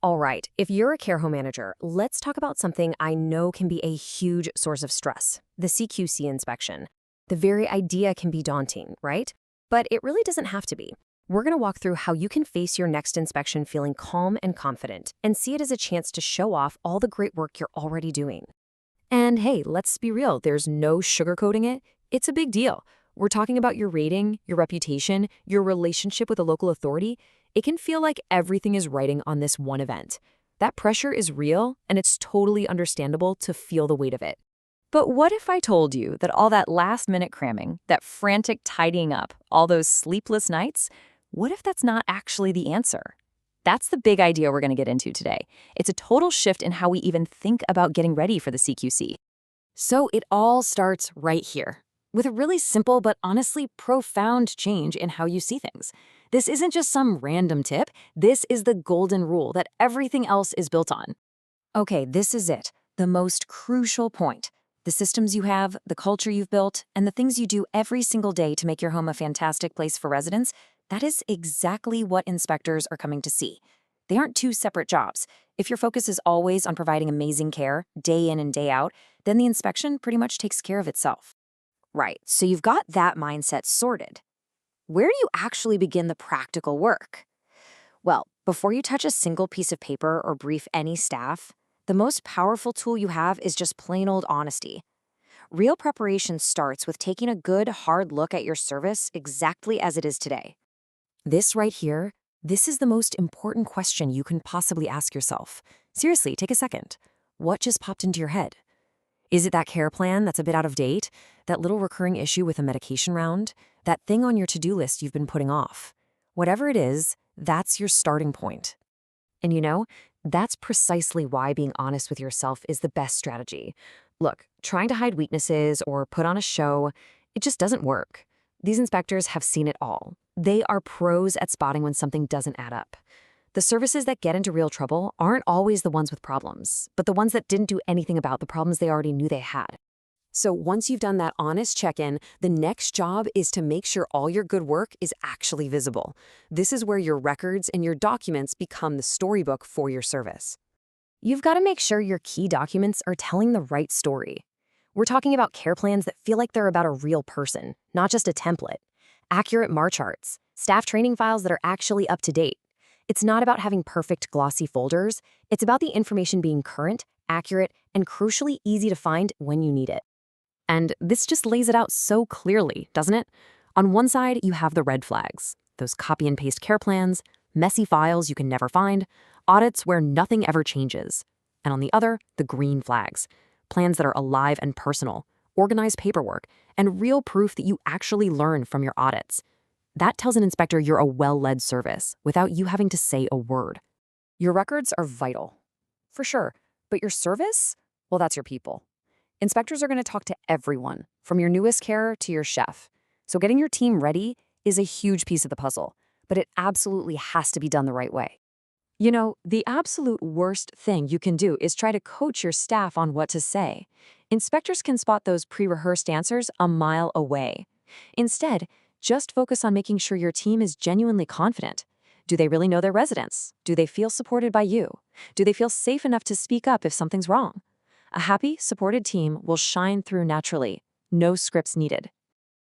All right, if you're a care home manager, let's talk about something I know can be a huge source of stress, the CQC inspection. The very idea can be daunting, right? But it really doesn't have to be. We're going to walk through how you can face your next inspection feeling calm and confident, and see it as a chance to show off all the great work you're already doing. And hey, let's be real, there's no sugarcoating it. It's a big deal. We're talking about your rating, your reputation, your relationship with a local authority. It can feel like everything is riding on this one event. That pressure is real, and it's totally understandable to feel the weight of it. But what if I told you that all that last-minute cramming, that frantic tidying up, all those sleepless nights, what if that's not actually the answer? That's the big idea we're going to get into today. It's a total shift in how we even think about getting ready for the CQC. So it all starts right here, with a really simple but honestly profound change in how you see things. This isn't just some random tip. This is the golden rule that everything else is built on. Okay, this is it, the most crucial point. The systems you have, the culture you've built, and the things you do every single day to make your home a fantastic place for residents, that is exactly what inspectors are coming to see. They aren't two separate jobs. If your focus is always on providing amazing care, day in and day out, then the inspection pretty much takes care of itself. Right, so you've got that mindset sorted. Where do you actually begin the practical work? Well, before you touch a single piece of paper or brief any staff, the most powerful tool you have is just plain old honesty. Real preparation starts with taking a good, hard look at your service exactly as it is today. This right here, this is the most important question you can possibly ask yourself. Seriously, take a second. What just popped into your head? Is it that care plan that's a bit out of date? That little recurring issue with a medication round? That thing on your to-do list you've been putting off? Whatever it is, that's your starting point. And you know, that's precisely why being honest with yourself is the best strategy. Look, trying to hide weaknesses or put on a show, it just doesn't work. These inspectors have seen it all. They are pros at spotting when something doesn't add up. The services that get into real trouble aren't always the ones with problems, but the ones that didn't do anything about the problems they already knew they had. So once you've done that honest check-in, the next job is to make sure all your good work is actually visible. This is where your records and your documents become the storybook for your service. You've got to make sure your key documents are telling the right story. We're talking about care plans that feel like they're about a real person, not just a template. Accurate MAR charts, staff training files that are actually up to date. It's not about having perfect glossy folders. It's about the information being current, accurate, and crucially easy to find when you need it. And this just lays it out so clearly, doesn't it? On one side, you have the red flags, those copy and paste care plans, messy files you can never find, audits where nothing ever changes. And on the other, the green flags, plans that are alive and personal, organized paperwork, and real proof that you actually learn from your audits. That tells an inspector you're a well-led service without you having to say a word. Your records are vital, for sure, but your service? Well, that's your people. Inspectors are going to talk to everyone, from your newest carer to your chef. So getting your team ready is a huge piece of the puzzle, but it absolutely has to be done the right way. You know, the absolute worst thing you can do is try to coach your staff on what to say. Inspectors can spot those pre-rehearsed answers a mile away. Instead, just focus on making sure your team is genuinely confident. Do they really know their residents? Do they feel supported by you? Do they feel safe enough to speak up if something's wrong? A happy, supported team will shine through naturally. No scripts needed.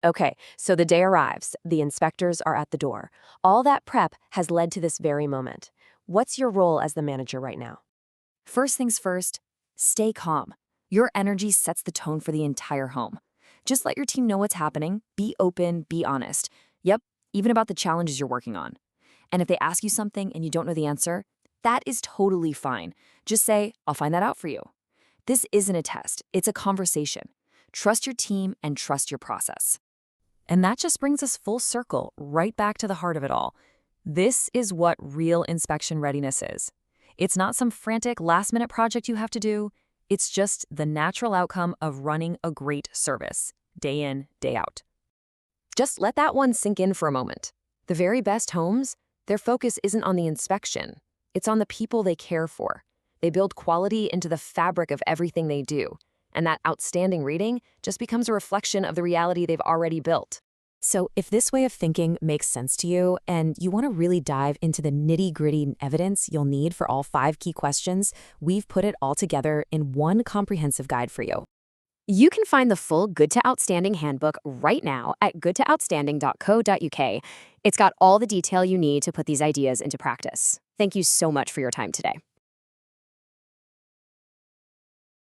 Okay, so the day arrives. The inspectors are at the door. All that prep has led to this very moment. What's your role as the manager right now? First things first, stay calm. Your energy sets the tone for the entire home. Just let your team know what's happening. Be open, be honest. Yep, even about the challenges you're working on. And if they ask you something and you don't know the answer, that is totally fine. Just say, I'll find that out for you. This isn't a test, it's a conversation. Trust your team and trust your process. And that just brings us full circle, right back to the heart of it all. This is what real inspection readiness is. It's not some frantic last-minute project you have to do. It's just the natural outcome of running a great service, day in, day out. Just let that one sink in for a moment. The very best homes, their focus isn't on the inspection. It's on the people they care for. They build quality into the fabric of everything they do. And that outstanding rating just becomes a reflection of the reality they've already built. So if this way of thinking makes sense to you and you want to really dive into the nitty-gritty evidence you'll need for all 5 key questions, we've put it all together in one comprehensive guide for you. You can find the full Good to Outstanding handbook right now at goodtooutstanding.co.uk. It's got all the detail you need to put these ideas into practice. Thank you so much for your time today.